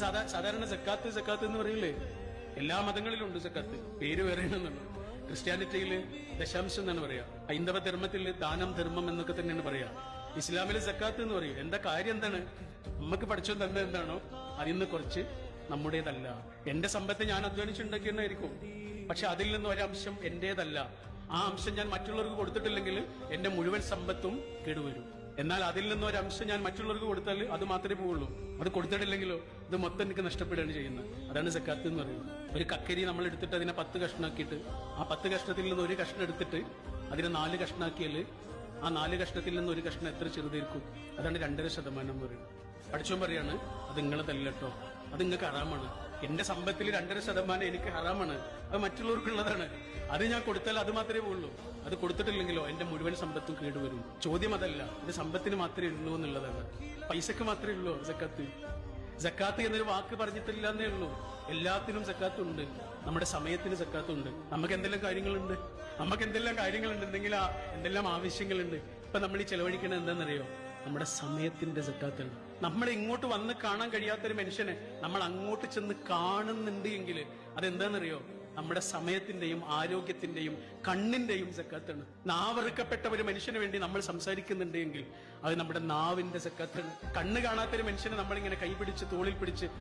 സാധാരണ സക്കാത്ത് സക്കാത്ത് എന്ന് പറയില്ലേ, എല്ലാ മതങ്ങളിലും ഉണ്ട് സക്കാത്ത്, പേര് വേറെയാണെന്നുള്ളൂ. ക്രിസ്ത്യാനിറ്റിയിൽ ദശാംശം എന്നാണ് പറയാ, ഹൈന്ദവ ധർമ്മത്തിൽ ദാനം ധർമ്മം എന്നൊക്കെ തന്നെയാണ് പറയാ. ഇസ്ലാമില് സക്കാത്ത് എന്ന് പറയും. എന്താ കാര്യം എന്താണ്? നമുക്ക് പഠിച്ചോ തന്നെ എന്താണോ അതിന്ന് കുറച്ച് നമ്മുടേതല്ല. എന്റെ സമ്പത്ത് ഞാൻ അധ്വാനിച്ചുണ്ടാക്കിയെന്നായിരിക്കും, പക്ഷെ അതിൽ നിന്ന് ഒരംശം എന്റേതല്ല. ആ അംശം ഞാൻ മറ്റുള്ളവർക്ക് കൊടുത്തിട്ടില്ലെങ്കിൽ എന്റെ മുഴുവൻ സമ്പത്തും കേടുവരും. എന്നാൽ അതിൽ നിന്ന് ഒരംശം ഞാൻ മറ്റുള്ളവർക്ക് കൊടുത്താൽ അത് മാത്രമേ പോവുള്ളൂ. അത് കൊടുത്തിട്ടില്ലെങ്കിലോ ഇത് മൊത്തം എനിക്ക് നഷ്ടപ്പെടുകയാണ് ചെയ്യുന്നത്. അതാണ് സക്കാത്ത് എന്ന് പറയുന്നത്. ഒരു കക്കരി നമ്മൾ എടുത്തിട്ട് അതിനെ 10 കഷ്ണാക്കിയിട്ട് ആ 10 കഷ്ണത്തിൽ നിന്ന് ഒരു കഷ്ണം എടുത്തിട്ട് അതിനെ 4 കഷ്ണാക്കിയാല് ആ 4 കഷ്ണത്തിൽ നിന്ന് ഒരു കഷ്ണം എത്ര ചെറുതായിരിക്കും? അതാണ് 2.5% എന്ന് പറയുന്നത്. പഠിച്ചോൻ പറയാണ് അത് നിങ്ങളതല്ലോ, അത് നിങ്ങൾക്ക് ഹറാമാണ്. എന്റെ സമ്പത്തിൽ 2.5% എനിക്ക് ഹറാമാണ്, അത് മറ്റുള്ളവർക്കുള്ളതാണ്. അത് ഞാൻ കൊടുത്താൽ അത് മാത്രമേ പോവുള്ളൂ. അത് കൊടുത്തിട്ടില്ലെങ്കിലോ എന്റെ മുഴുവൻ സമ്പത്തും കേടുവരും. ചോദ്യം അതല്ല, ഇത് സമ്പത്തിന് മാത്രമേ ഉള്ളൂ എന്നുള്ളതാണ്. പൈസക്ക് മാത്രമേ ഉള്ളൂ സക്കാത്ത്. സക്കാത്ത് എന്നൊരു വാക്ക് പറഞ്ഞിട്ടില്ല എന്നേ ഉള്ളൂ. എല്ലാത്തിനും സക്കാത്തുണ്ട്. നമ്മുടെ സമയത്തിന് സക്കാത്തുണ്ട്. നമുക്ക് എന്തെല്ലാം കാര്യങ്ങളുണ്ട്, എന്തെങ്കിൽ എന്തെല്ലാം ആവശ്യങ്ങളുണ്ട്. ഇപ്പൊ നമ്മൾ ഈ ചെലവഴിക്കണത് എന്താണെന്നറിയോ? നമ്മുടെ സമയത്തിന്റെ സക്കാത്താണ്. നമ്മളെ ഇങ്ങോട്ട് വന്ന് കാണാൻ കഴിയാത്തൊരു മനുഷ്യനെ നമ്മൾ അങ്ങോട്ട് ചെന്ന് കാണുന്നുണ്ട് എങ്കിൽ അതെന്താണെന്നറിയോ? നമ്മുടെ സമയത്തിന്റെയും ആരോഗ്യത്തിന്റെയും കണ്ണിന്റെയും സക്കാത്താണ്. നാവറുക്കപ്പെട്ട ഒരു മനുഷ്യന് വേണ്ടി നമ്മൾ സംസാരിക്കുന്നുണ്ട് എങ്കിൽ അത് നമ്മുടെ നാവിന്റെ സക്കാത്താണ്. കണ്ണ് കാണാത്തൊരു മനുഷ്യനെ നമ്മളിങ്ങനെ കൈപിടിച്ച് തോളിൽ പിടിച്ച്